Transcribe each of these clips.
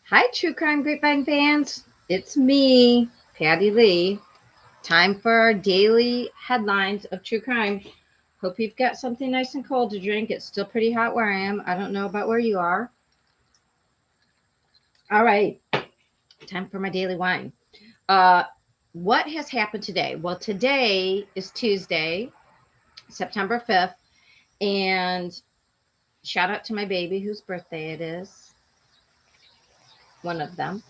Hi, True Crime Grapevine fans. It's me, Patty Lee. Time for our daily headlines of true crime. Hope you've got something nice and cold to drink. It's still pretty hot where I am. I don't know about where you are. All right, time for my daily wine. Uh, what has happened today? Well, today is Tuesday, September 5th, and shout out to my baby whose birthday it is, one of them.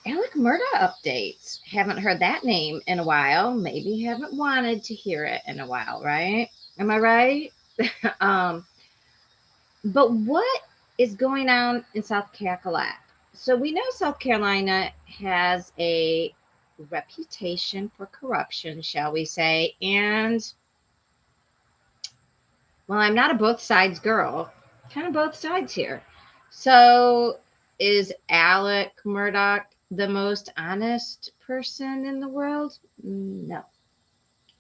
Alec Murda updates. Haven't heard that name in a while. Maybe haven't wanted to hear it in a while, right? Am I right? um, but what is going on in South Carolina? So we know South Carolina has a reputation for corruption, shall we say? And well, I'm not a both sides girl, kind of both sides here. So is Alec Murdoch the most honest person in the world? No.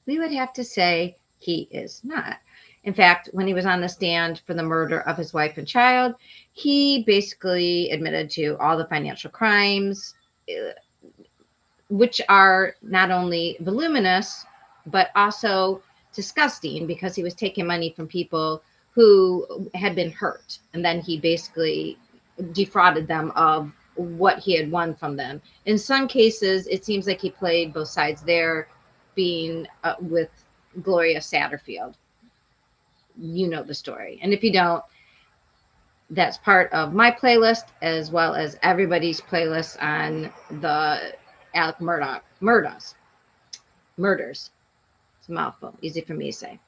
We would have to say he is not. In fact, when he was on the stand for the murder of his wife and child, he basically admitted to all the financial crimes, uh, which are not only voluminous, but also disgusting because he was taking money from people who had been hurt. And then he basically defrauded them of what he had won from them. In some cases, it seems like he played both sides there, being with Gloria Satterfield. You know the story. And if you don't, that's part of my playlist as well as everybody's playlist on the Alec Murdoch murders. It's a mouthful, easy for me to say.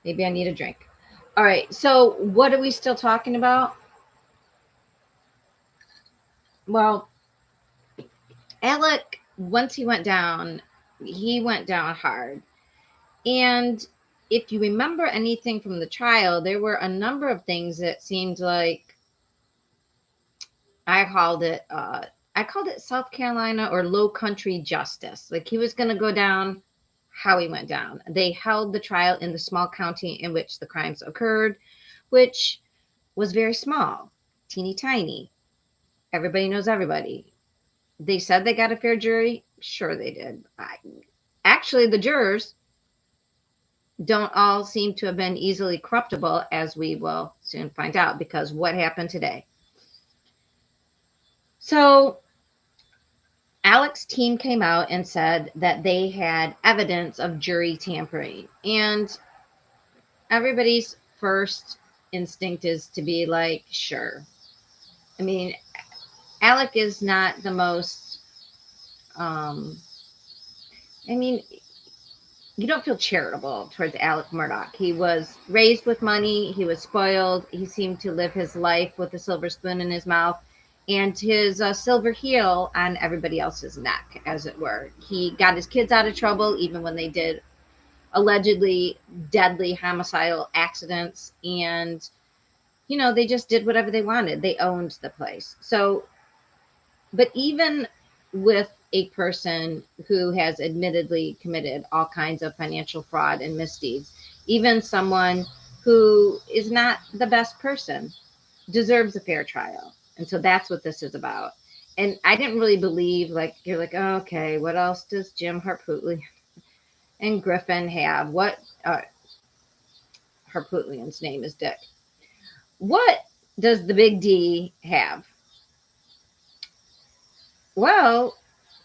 Maybe I need a drink. All right, so what are we still talking about? Well, Alec, once he went down hard. And if you remember anything from the trial, there were a number of things that seemed like I called it South Carolina or low country justice. Like he was going to go down how he went down. They held the trial in the small county in which the crimes occurred, which was very small, teeny tiny. Everybody knows everybody. They said they got a fair jury. Sure, they did. Actually, the jurors don't all seem to have been easily corruptible, as we will soon find out, because what happened today? So Alec's team came out and said that they had evidence of jury tampering. And everybody's first instinct is to be like, sure. I mean, Alec is not the most, um, I mean, you don't feel charitable towards Alec Murdoch. He was raised with money. He was spoiled. He seemed to live his life with a silver spoon in his mouth and his silver heel on everybody else's neck, as it were. He got his kids out of trouble, even when they did allegedly deadly homicidal accidents. And, they just did whatever they wanted. They owned the place. So, but even with a person who has admittedly committed all kinds of financial fraud and misdeeds, even someone who is not the best person deserves a fair trial. And so that's what this is about. And I didn't really believe, like, you're like, oh, okay, what else does Jim Harpootlian and Griffin have? What, Harpootlian's name is Dick. What does the big D have? Well,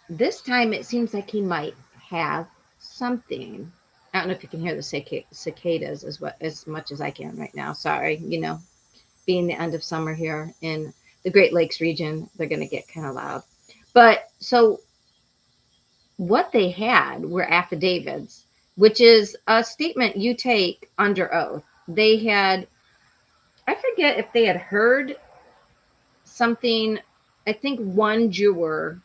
this time it seems like he might have something. I don't know if you can hear the cicadas as much as I can right now. Sorry, being the end of summer here in the Great Lakes region, they're going to get kind of loud. But so what they had were affidavits, which is a statement you take under oath. They had, I forget if they had heard something. I think one juror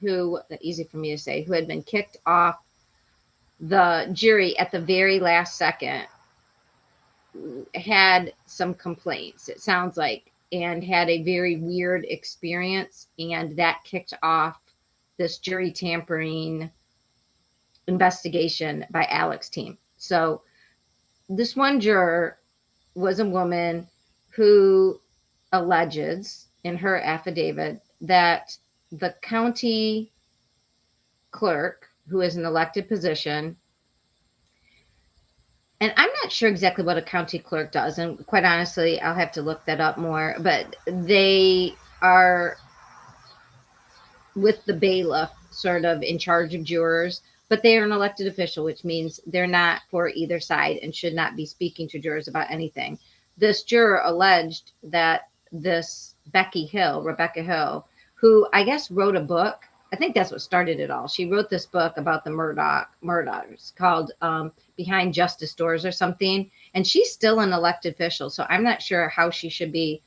who, easy for me to say, who had been kicked off the jury at the very last second, had some complaints, it sounds like, and had a very weird experience. And that kicked off this jury tampering investigation by Alec's team. So this one juror was a woman who alleges, in her affidavit that the county clerk, who is an elected position, and I'm not sure exactly what a county clerk does, and quite honestly, I'll have to look that up more, but they are with the bailiff sort of in charge of jurors, but they are an elected official, which means they're not for either side and should not be speaking to jurors about anything. This juror alleged that this Rebecca Hill, who I guess wrote a book. I think that's what started it all. She wrote this book about the murders called Behind Justice Doors or something. And she's still an elected official. So I'm not sure how she should be.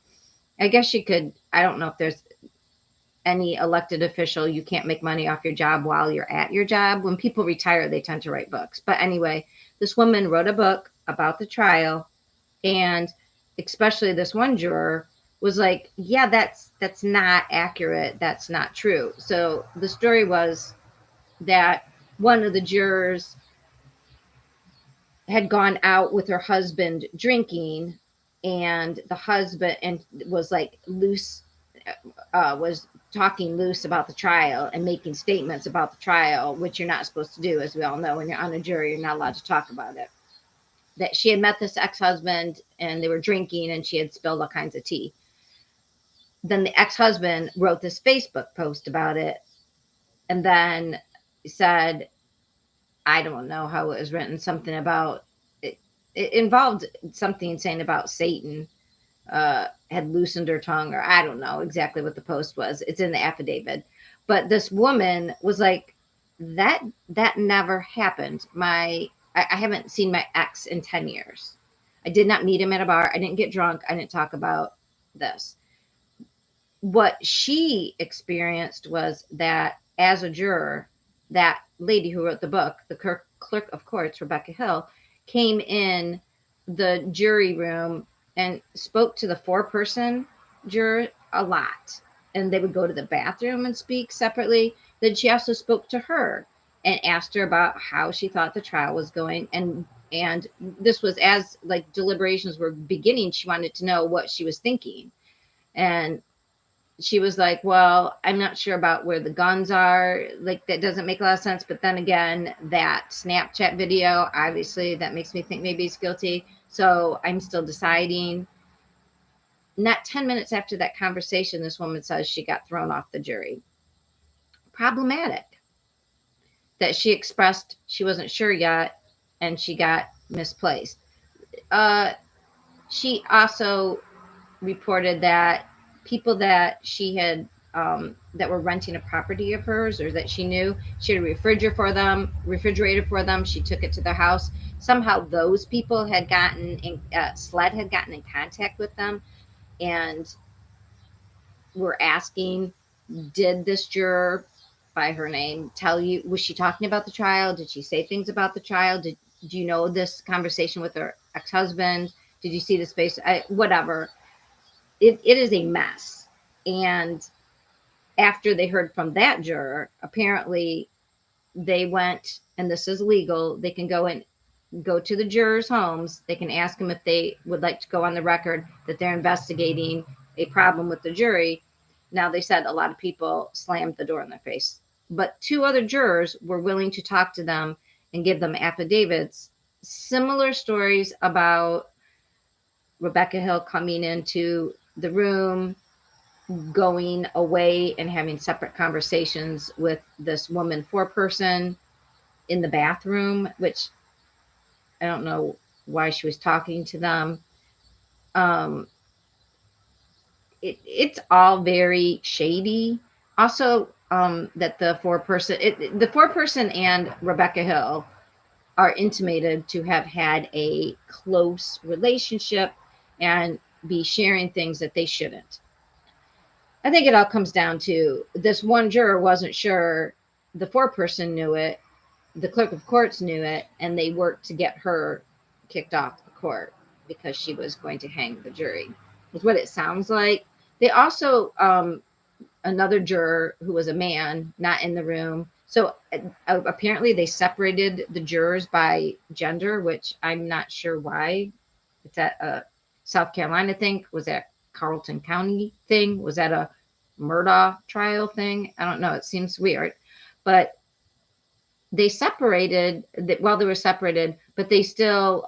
I guess she could. I don't know if there's any elected official, you can't make money off your job while you're at your job. When people retire, they tend to write books. But anyway, this woman wrote a book about the trial, and especially this one juror was like, yeah, that's not accurate. That's not true. So the story was that one of the jurors had gone out with her husband drinking, and the husband and was like loose was talking loose about the trial and making statements about the trial, which you're not supposed to do, as we all know. When you're on a jury, you're not allowed to talk about it. That she had met this ex-husband and they were drinking and she had spilled all kinds of tea. Then the ex-husband wrote this Facebook post about it and then said, I don't know how it was written, something about it. It involved something saying about Satan had loosened her tongue, or I don't know exactly what the post was. It's in the affidavit. But this woman was like, that never happened. I haven't seen my ex in 10 years. I did not meet him at a bar. I didn't get drunk. I didn't talk about this. What she experienced was that as a juror, that lady who wrote the book, the clerk of courts, Rebecca Hill, came in the jury room and spoke to the four-person juror a lot. And they would go to the bathroom and speak separately. Then she also spoke to her and asked her about how she thought the trial was going. And this was as like deliberations were beginning, she wanted to know what she was thinking. And she was like, well, I'm not sure about where the guns are. Like, that doesn't make a lot of sense. But then again, that Snapchat video, obviously, that makes me think maybe he's guilty. So I'm still deciding. Not 10 minutes after that conversation, this woman says she got thrown off the jury. Problematic. That she expressed she wasn't sure yet, and she got misplaced. She also reported that people that she had that were renting a property of hers or that she knew, she had a refrigerator for them. She took it to their house. Somehow those people had SLED had gotten in contact with them and were asking, did this juror by her name tell you, was she talking about the trial? Did she say things about the trial? Do you know this conversation with her ex-husband? Did you see this face? Whatever. It is a mess. And after they heard from that juror, apparently they went, and this is legal, they can go to the jurors' homes. They can ask them if they would like to go on the record that they're investigating a problem with the jury. Now, they said a lot of people slammed the door in their face, but two other jurors were willing to talk to them and give them affidavits, similar stories about Rebecca Hill coming into the room, going away and having separate conversations with this woman four-person in the bathroom, which I don't know why she was talking to them. It's all very shady. Also, that the four-person and Rebecca Hill are intimated to have had a close relationship and be sharing things that they shouldn't. I think it all comes down to this one juror wasn't sure. The four-person knew it. The clerk of courts knew it, and they worked to get her kicked off the court because she was going to hang the jury. Is what it sounds like. They also, another juror who was a man, not in the room. So apparently they separated the jurors by gender, which I'm not sure why. It's at South Carolina, I think. Was that Carlton County thing. Was that a Murdaugh trial thing? I don't know. It seems weird. But they separated, well, they were separated, but they still,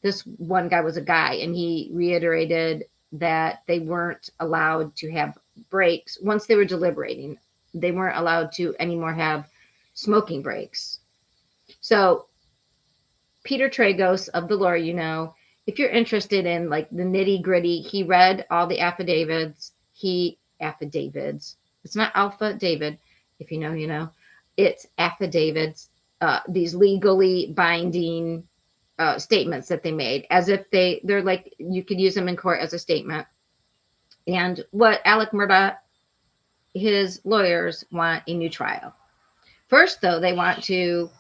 this one guy was a guy, and he reiterated that they weren't allowed to have breaks. Once they were deliberating, they weren't allowed to anymore have smoking breaks. So Peter Tragos of the Lawyer, if you're interested in like the nitty gritty, he read all the affidavits. Affidavits. It's not Alpha David. If you know, you know. It's affidavits. These legally binding statements that they made, as if they're like you could use them in court as a statement. And what Alec Murdaugh, his lawyers want a new trial. First, though, they want to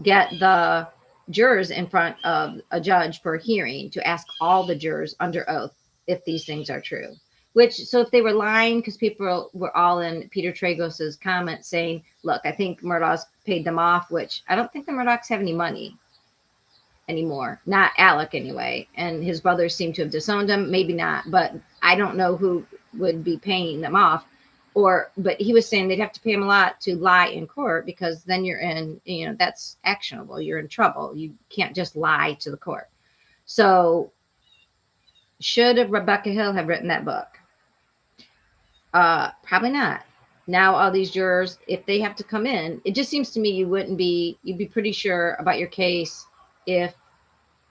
get the jurors in front of a judge for a hearing to ask all the jurors under oath if these things are true. So if they were lying, because people were all in Peter Tragos's comments saying, look, I think Murdaugh's paid them off, which I don't think the Murdaughs have any money anymore. Not Alec, anyway. And his brothers seem to have disowned him. Maybe not, but I don't know who would be paying them off. But he was saying they'd have to pay him a lot to lie in court, because then you're in, that's actionable. You're in trouble. You can't just lie to the court. So should Rebecca Hill have written that book? Probably not. Now all these jurors, if they have to come in, it just seems to me you'd be pretty sure about your case if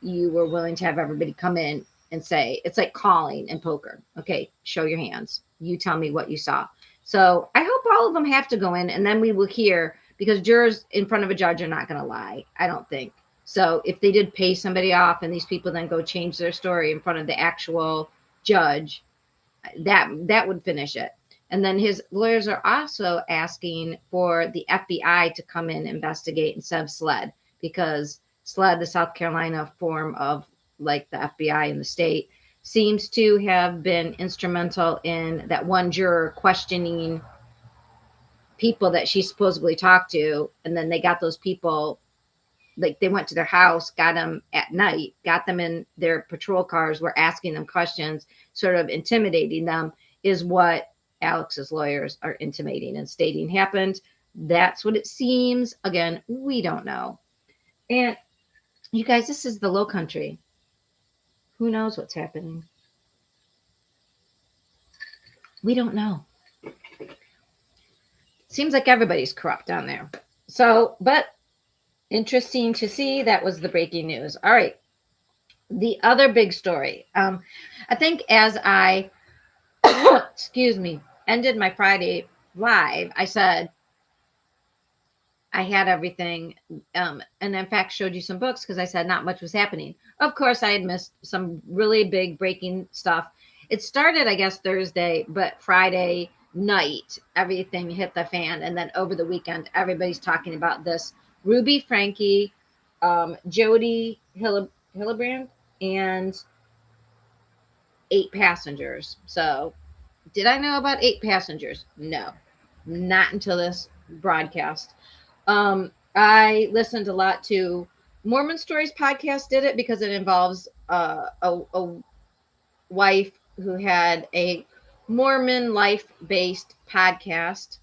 you were willing to have everybody come in and say, it's like calling in poker. Okay, show your hands. You tell me what you saw. So I hope all of them have to go in, and then we will hear, because jurors in front of a judge are not going to lie, I don't think. So if they did pay somebody off and these people then go change their story in front of the actual judge, that would finish it. And then his lawyers are also asking for the FBI to come in and investigate instead of SLED, because SLED, the South Carolina form of like the FBI in the state, seems to have been instrumental in that one juror questioning people that she supposedly talked to. And then they got those people, like they went to their house, got them at night, got them in their patrol cars, were asking them questions, sort of intimidating them, is what Alex's lawyers are intimating and stating happened. That's what it seems. Again, we don't know. And you guys, this is the Low Country. Who knows what's happening? We don't know. Seems like everybody's corrupt down there. So, but interesting to see. That was the breaking news. All right. The other big story. I think as I, excuse me, ended my Friday live, I said I had everything, and in fact showed you some books, because I said not much was happening. Of course, I had missed some really big breaking stuff. It started, I guess, Thursday, but Friday night, everything hit the fan. And then over the weekend, everybody's talking about this Ruby Franke, Jody Hillebrand, and 8 passengers. So did I know about 8 passengers? No, not until this broadcast. I listened a lot to Mormon Stories podcast, did it because it involves a wife who had a Mormon life-based podcast.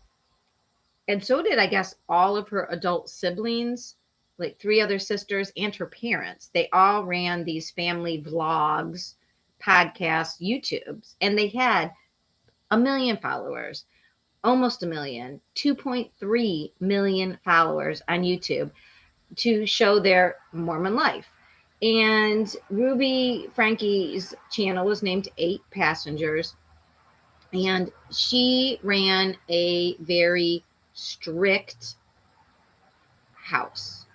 And so did, I guess, all of her adult siblings, like 3 other sisters and her parents. They all ran these family vlogs, podcasts, YouTubes, and they had 1 million followers. Almost 1 million, 2.3 million followers on YouTube to show their Mormon life. And Ruby Franke's channel was named 8 Passengers. And she ran a very strict house.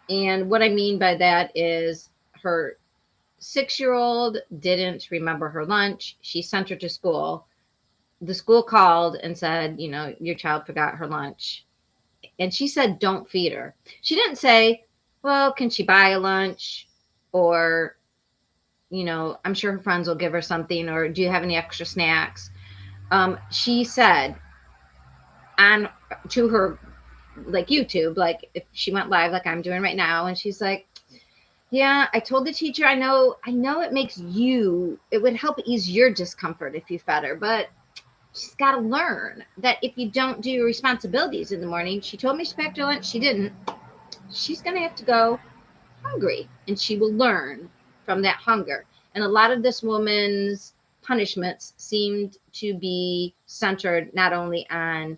And what I mean by that is her 6-year-old didn't remember her lunch. She sent her to school. The school called and said, your child forgot her lunch. And she said, don't feed her. She didn't say, well, can she buy a lunch? Or, I'm sure her friends will give her something. Or do you have any extra snacks? She said to her, like YouTube, like if she went live like I'm doing right now, and she's like, Yeah, I told the teacher, I know it would help ease your discomfort if you fed her, but she's got to learn that if you don't do your responsibilities in the morning, she told me she packed her lunch, she didn't. She's going to have to go hungry, and she will learn from that hunger. And a lot of this woman's punishments seemed to be centered not only on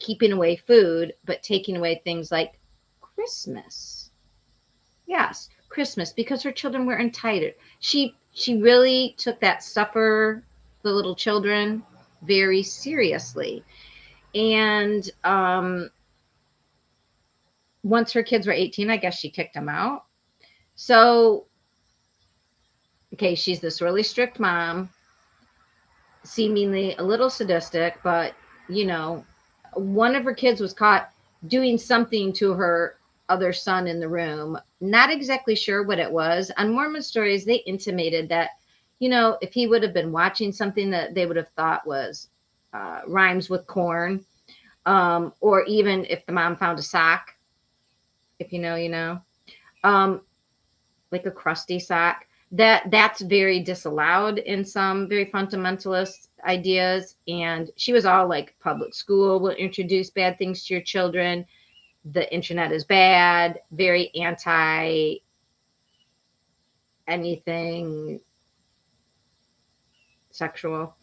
keeping away food, but taking away things like Christmas. Yes, Christmas, because her children were entitled. She really took that suffer the little children very seriously. And once her kids were 18, I guess she kicked them out. So, okay, she's this really strict mom, seemingly a little sadistic, but you know, one of her kids was caught doing something to her other son in the room. Not exactly sure what it was. On Mormon Stories, they intimated that, if he would have been watching something that they would have thought was rhymes with corn, or even if the mom found a sock, if you know, um, like a crusty sock, that's very disallowed in some very fundamentalist ideas. And she was all like, public school will introduce bad things to your children, the internet is bad, very anti anything sexual.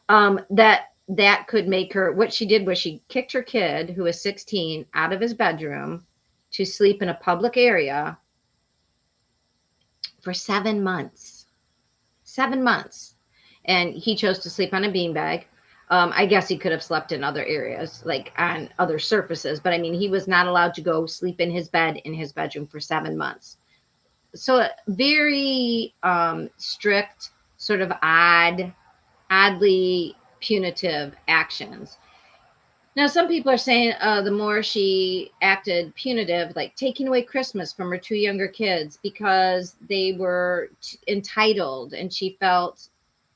That could make her. What she did was she kicked her kid, who was 16, out of his bedroom to sleep in a public area for 7 months. 7 months. And he chose to sleep on a beanbag. I guess he could have slept in other areas, like on other surfaces, but I mean, he was not allowed to go sleep in his bed in his bedroom for 7 months. So very strict, sort of oddly punitive actions. Now, some people are saying the more she acted punitive, like taking away Christmas from her two younger kids because they were entitled, and she felt,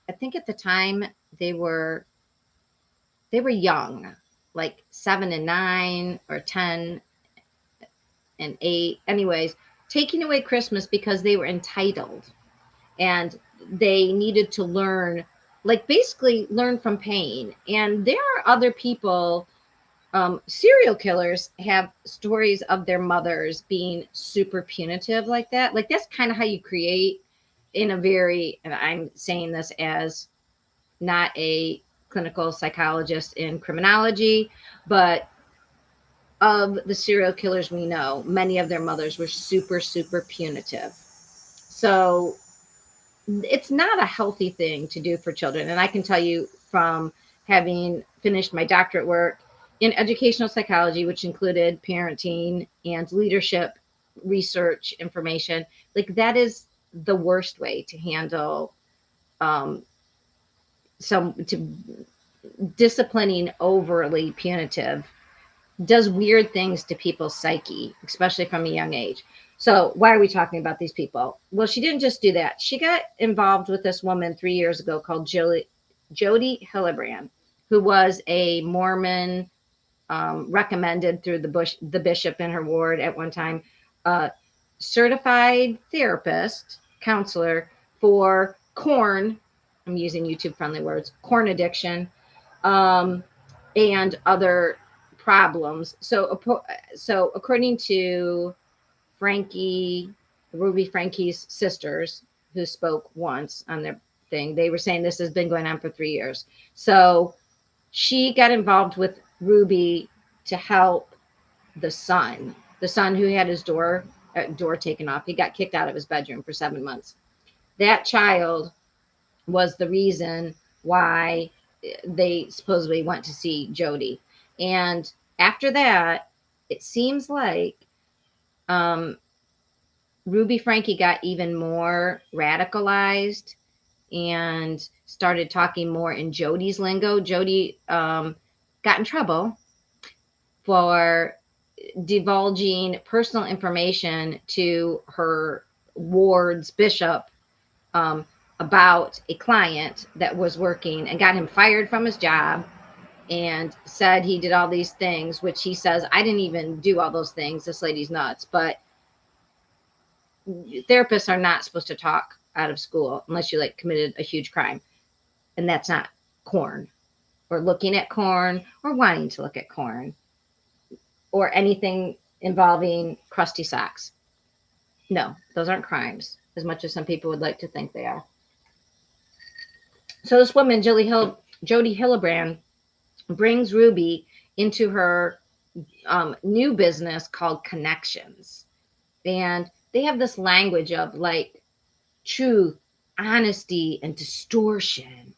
I think at the time they were young, like 7 and 9 or 10 and 8. Anyways, taking away Christmas because they were entitled and they needed to learn, like basically learn from pain. And there are other people, serial killers have stories of their mothers being super punitive like that. Like that's kind of how you create in a very, and I'm saying this as not a clinical psychologist in criminology, but of the serial killers we know, many of their mothers were super, super punitive. So it's not a healthy thing to do for children. And I can tell you from having finished my doctorate work in educational psychology, which included parenting and leadership research information, like that is the worst way to handle um, to disciplining overly punitive does weird things to people's psyche, especially from a young age. So why are we talking about these people? Well, she didn't just do that. She got involved with this woman 3 years ago called Jody Hillebrand, who was a Mormon, recommended through the bishop in her ward at one time, certified therapist, counselor for corn. I'm using YouTube friendly words, corn addiction, um, and other problems. So according to Ruby Frankie's sisters, who spoke once on their thing, they were saying this has been going on for 3 years. So she got involved with Ruby to help the son who had his door taken off. He got kicked out of his bedroom for 7 months. That child was the reason why they supposedly went to see Jody. And after that, it seems like um, Ruby Frankie got even more radicalized and started talking more in Jody's lingo. Jody got in trouble for divulging personal information to her ward's bishop, um, about a client that was working, and got him fired from his job, and said he did all these things, which he says, I didn't even do all those things. This lady's nuts. But therapists are not supposed to talk out of school unless you like committed a huge crime, and that's not corn or looking at corn or wanting to look at corn or anything involving crusty socks. No, those aren't crimes as much as some people would like to think they are. So this woman, Jody Hillebrand, brings Ruby into her new business called Connections. And they have this language of like truth, honesty, and distortion.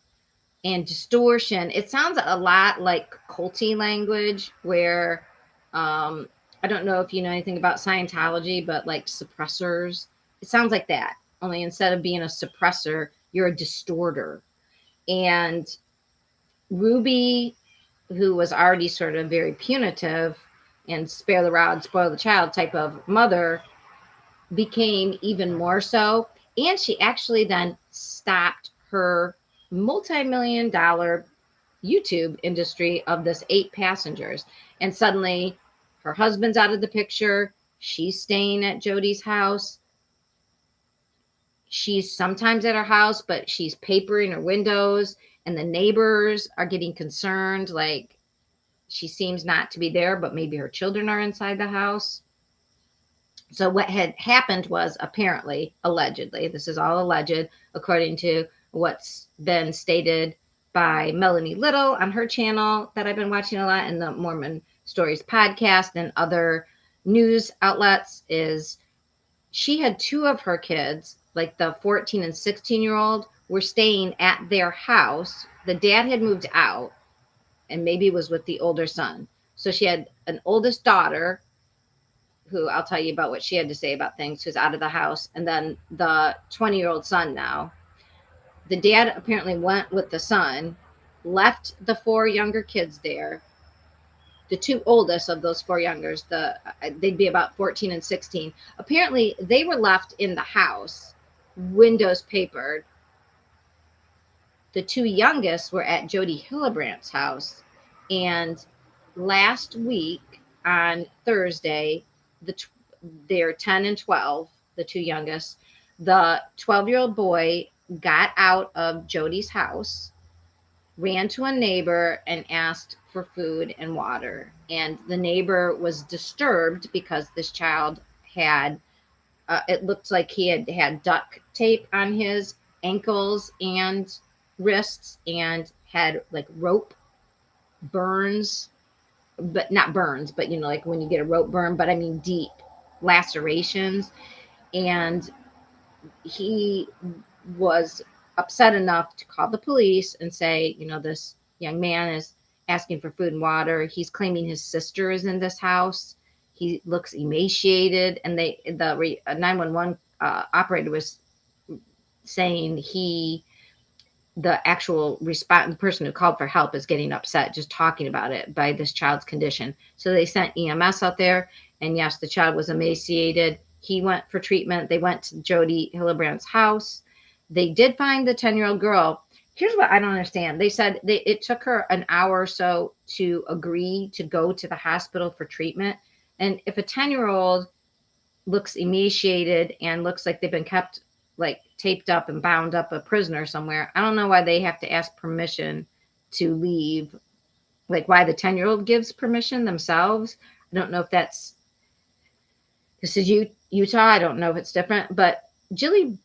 And distortion, it sounds a lot like culty language where I don't know if you know anything about Scientology, but like suppressors, it sounds like that. Only instead of being a suppressor, you're a distorter. And Ruby, who was already sort of very punitive and spare the rod, spoil the child type of mother, became even more so. And she actually then stopped her multi-million dollar YouTube industry of this 8 passengers. And suddenly her husband's out of the picture. She's staying at Jody's house. She's sometimes at her house, but she's papering her windows. And the neighbors are getting concerned. Like she seems not to be there, but maybe her children are inside the house. So what had happened was apparently, allegedly, this is all alleged, according to what's been stated by Melanie Little on her channel that I've been watching a lot, and the Mormon Stories podcast and other news outlets, is she had 2 of her kids, like the 14 and 16-year-old, were staying at their house. The dad had moved out and maybe was with the older son. So she had an oldest daughter who I'll tell you about what she had to say about things, who's out of the house, and then the 20-year-old son now. The dad apparently went with the son, left the 4 younger kids there. The 2 oldest of those 4 youngers, they'd be about 14 and 16. Apparently, they were left in the house, windows papered. The 2 youngest were at Jody Hillebrandt's house, and last week on Thursday, they're 10 and 12, the 2 youngest. The 12-year-old boy got out of Jody's house, ran to a neighbor and asked for food and water. And the neighbor was disturbed because this child had, it looked like he had duct tape on his ankles and wrists and had like rope burns, but not burns, but you know, like when you get a rope burn, but I mean deep lacerations. And he was upset enough to call the police and say, you know, this young man is asking for food and water. He's claiming his sister is in this house. He looks emaciated, and the 911 operator was saying the actual response, the person who called for help, is getting upset just talking about it by this child's condition. So they sent EMS out there, and yes, the child was emaciated. He went for treatment. They went to Jody Hillebrandt's house. They did find the 10-year-old girl. Here's what I don't understand. They said it took her an hour or so to agree to go to the hospital for treatment. And if a 10-year-old looks emaciated and looks like they've been kept like taped up and bound up a prisoner somewhere, I don't know why they have to ask permission to leave. Like why the 10-year-old gives permission themselves. I don't know if this is Utah. I don't know if it's different, but Jody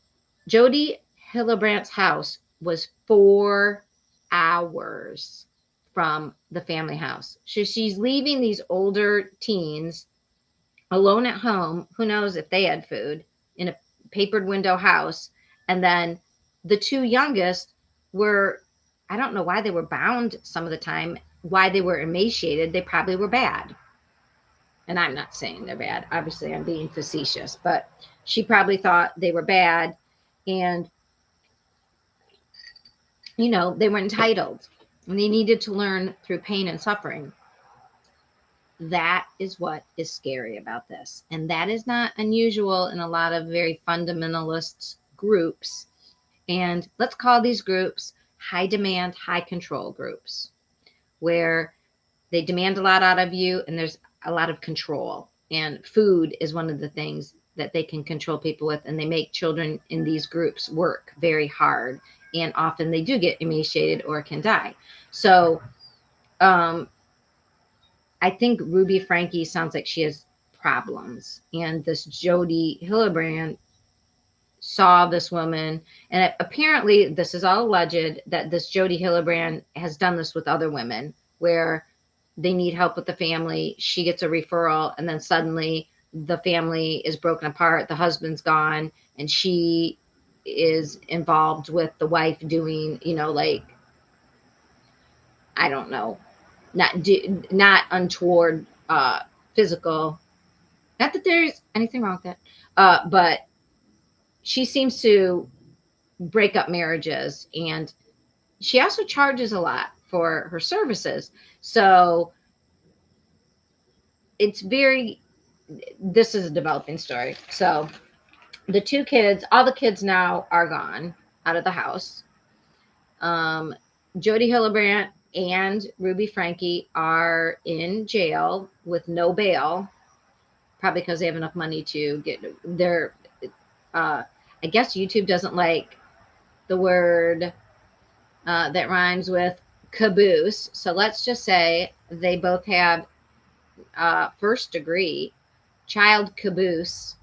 Hillebrandt's house was 4 hours from the family house. So she's leaving these older teens alone at home. Who knows if they had food in a papered window house. And then the 2 youngest were, I don't know why they were bound some of the time, why they were emaciated. They probably were bad. And I'm not saying they're bad. Obviously, I'm being facetious, but she probably thought they were bad. And, you know, they were entitled and they needed to learn through pain and suffering. That is what is scary about this. And that is not unusual in a lot of very fundamentalist groups. And let's call these groups high demand, high control groups, where they demand a lot out of you and there's a lot of control. And food is one of the things that they can control people with, and they make children in these groups work very hard, and often they do get emaciated or can die. So I think Ruby Frankie sounds like she has problems, and this Jody Hillebrand saw this woman, and apparently this is all alleged, that this Jody Hillebrand has done this with other women where they need help with the family. She gets a referral, and then suddenly the family is broken apart. The husband's gone, and she is involved with the wife doing, like, I don't know, not untoward physical. Not that there's anything wrong with that, but she seems to break up marriages, and she also charges a lot for her services. So this is a developing story. So all the kids now are gone out of the house. Jody Hillebrand and Ruby Frankie are in jail with no bail, probably because they have enough money to get their, I guess YouTube doesn't like the word that rhymes with caboose. So let's just say they both have first degree child caboose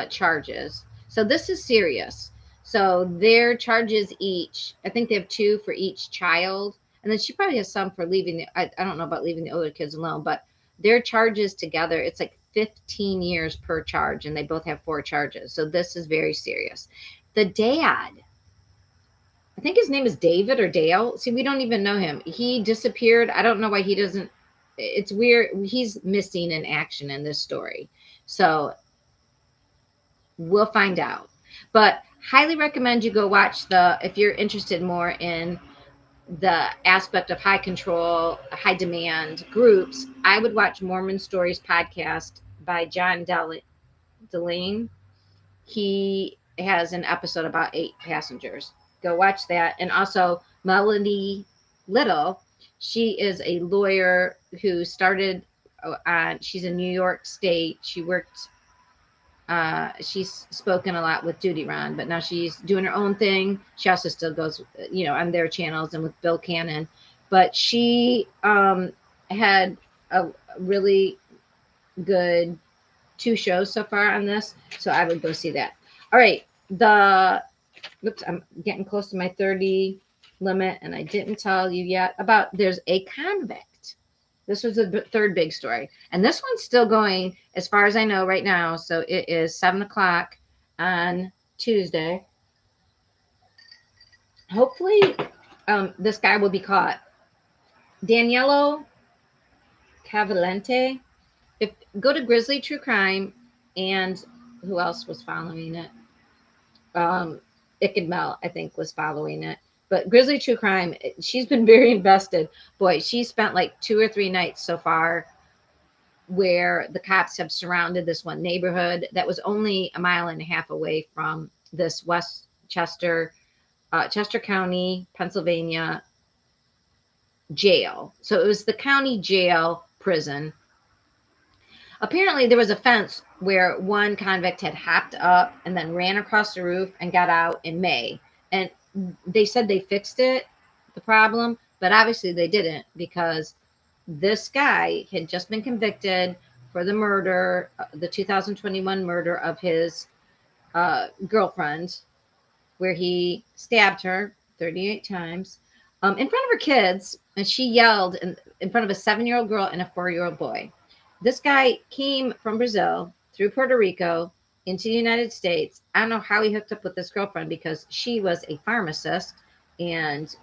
charges. So this is serious. So their charges each, I think they have 2 for each child. And then she probably has some for leaving. I don't know about leaving the older kids alone, but their charges together, it's like 15 years per charge. And they both have 4 charges. So this is very serious. The dad, I think his name is David or Dale. See, we don't even know him. He disappeared. I don't know why he doesn't. It's weird. He's missing in action in this story. So we'll find out. But highly recommend you go watch if you're interested more in the aspect of high control, high demand groups, I would watch Mormon Stories podcast by John Delane. He has an episode about 8 passengers. Go watch that. And also Melody Little. She is a lawyer who started she's in New York State. She worked, she's spoken a lot with Duty Ron, but now she's doing her own thing. She also still goes, on their channels and with Bill Cannon. But she had a really good 2 shows so far on this. So I would go see that. All right. I'm getting close to my 30 limit, and I didn't tell you yet about there's a convict. This was the third big story, and this one's still going as far as I know right now. So it is 7:00 on Tuesday. Hopefully this guy will be caught. Daniello Cavalente. Go to Grizzly True Crime, and who else was following it? Icked Mel, I think, was following it. But Grizzly True Crime, she's been very invested. Boy, she spent like 2 or 3 nights so far where the cops have surrounded this one neighborhood that was only 1.5 miles away from this Chester County, Pennsylvania jail. So it was the county jail prison. Apparently, there was a fence where one convict had hopped up and then ran across the roof and got out in May. And they said they fixed the problem, but obviously they didn't, because this guy had just been convicted for the murder, the 2021 murder of his girlfriend, where he stabbed her 38 times in front of her kids, and she yelled in front of a 7-year-old girl and a 4-year-old boy. This guy came from Brazil through Puerto Rico into the United States. I don't know how he hooked up with this girlfriend, because she was a pharmacist, and,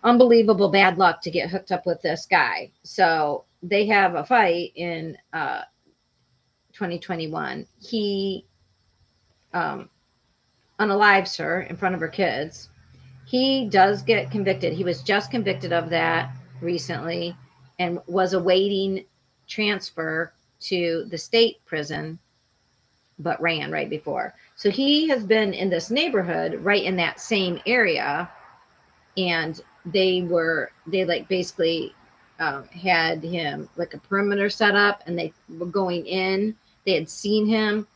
unbelievable bad luck to get hooked up with this guy. So they have a fight in 2021. He unalives her in front of her kids. He does get convicted. He was just convicted of that recently and was awaiting transfer to the state prison, but ran right before. So he has been in this neighborhood right in that same area, and they basically had him like a perimeter set up, and they were going in. They had seen him.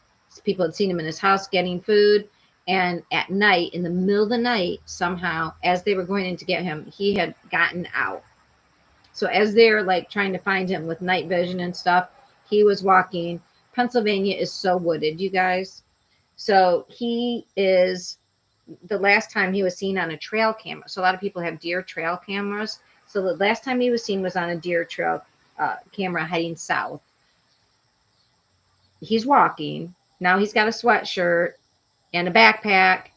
People had seen him in his house getting food. And at night, in the middle of the night, somehow, as they were going in to get him, he had gotten out. So as they're like trying to find him with night vision and stuff, he was walking. Pennsylvania is so wooded, you guys. So he is, the last time he was seen on a trail camera. So a lot of people have deer trail cameras. So the last time he was seen was on a deer trail camera heading south. He's walking. Now he's got a sweatshirt and a backpack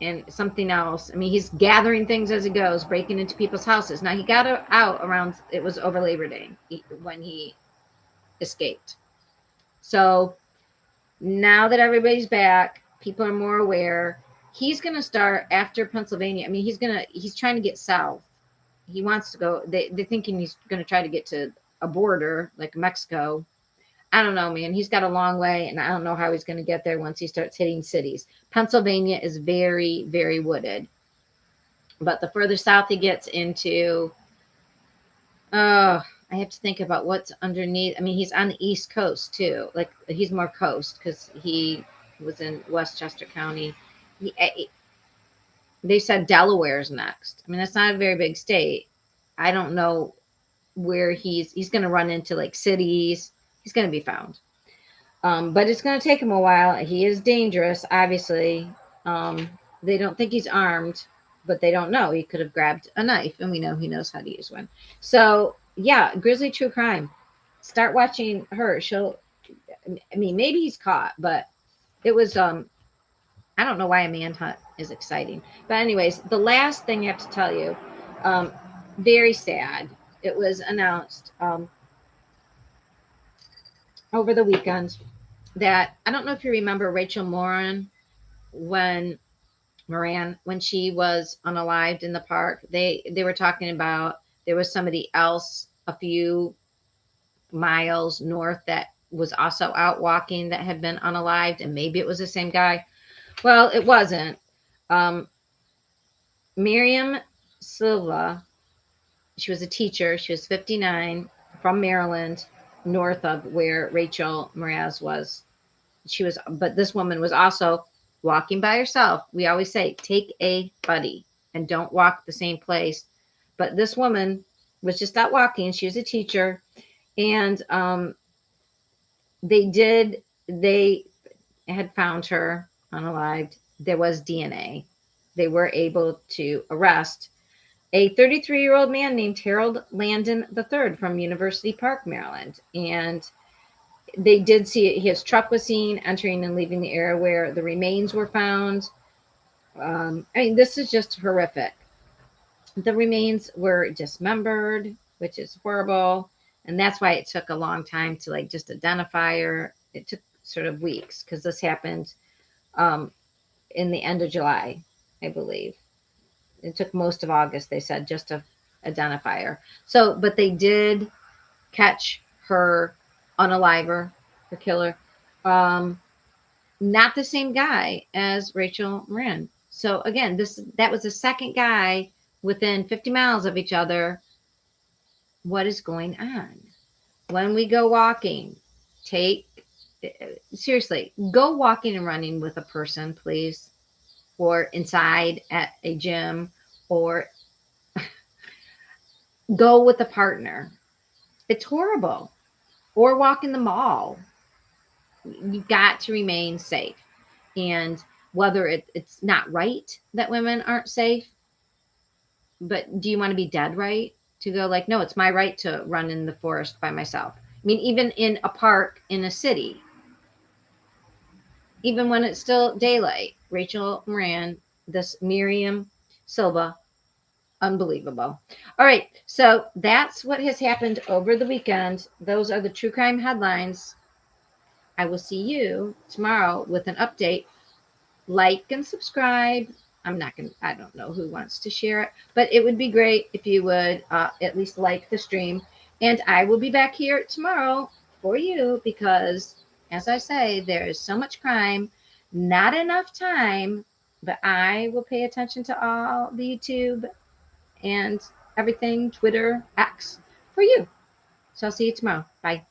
and something else. I mean, he's gathering things as he goes, breaking into people's houses. Now he got out around, it was over Labor Day when he escaped. So now that everybody's back, people are more aware. He's going to start after Pennsylvania. I mean, he's trying to get south. He wants to go. They're thinking he's going to try to get to a border like Mexico. I don't know, man. He's got a long way, and I don't know how he's going to get there once he starts hitting cities. Pennsylvania is very, very wooded. But the further south he gets into, I have to think about what's underneath. I mean, he's on the East Coast too. Like he's more coast because he was in Westchester County. They said Delaware's next. I mean, that's not a very big state. I don't know where he's going to run into like cities. He's going to be found. But it's going to take him a while. He is dangerous, obviously. They don't think he's armed, but they don't know. He could have grabbed a knife, and we know he knows how to use one. So, yeah, Grizzly True Crime. Start watching her. I mean, maybe he's caught, but it was, I don't know why a manhunt is exciting. But, anyways, the last thing I have to tell you, um, very sad. It was announced over the weekend that I don't know if you remember Rachel when she was unalived in the park. They were talking about there was somebody else a few miles north that was also out walking that had been unalived, and maybe it was the same guy. Well, it wasn't. Um, Miriam Silva, she was a teacher. She was 59 from Maryland, north of where Rachel Mraz was. But this woman was also walking by herself. We always say, take a buddy and don't walk the same place. But this woman was just out walking. She was a teacher. And they had found her unalived. There was DNA. They were able to arrest a 33-year-old man named Harold Landon III from University Park, Maryland. And they did see his truck was seen entering and leaving the area where the remains were found. I mean, this is just horrific. The remains were dismembered, which is horrible. And that's why it took a long time to like just identify her. It took sort of weeks because this happened in the end of July, I believe. It took most of August, they said, just to identify her. So, but they did catch her unaliver, her killer. Um, Not the same guy as Rachel Moran. So again, that was the second guy within 50 miles of each other. What is going on? When we go walking, take seriously, go walking and running with a person, please, or inside at a gym, or go with a partner. It's horrible. Or walk in the mall. You've got to remain safe. And whether it's not right that women aren't safe, but do you want to be dead right to go like, no, it's my right to run in the forest by myself? I mean, even in a park in a city, even when it's still daylight, Rachel Moran, this Miriam Silva, unbelievable. All right, so that's what has happened over the weekend. Those are the true crime headlines. I will see you tomorrow with an update. Like and subscribe. I don't know who wants to share it, but it would be great if you would at least like the stream. And I will be back here tomorrow for you because, as I say, there is so much crime, not enough time, but I will pay attention to all the YouTube and everything, Twitter, X, for you. So I'll see you tomorrow. Bye.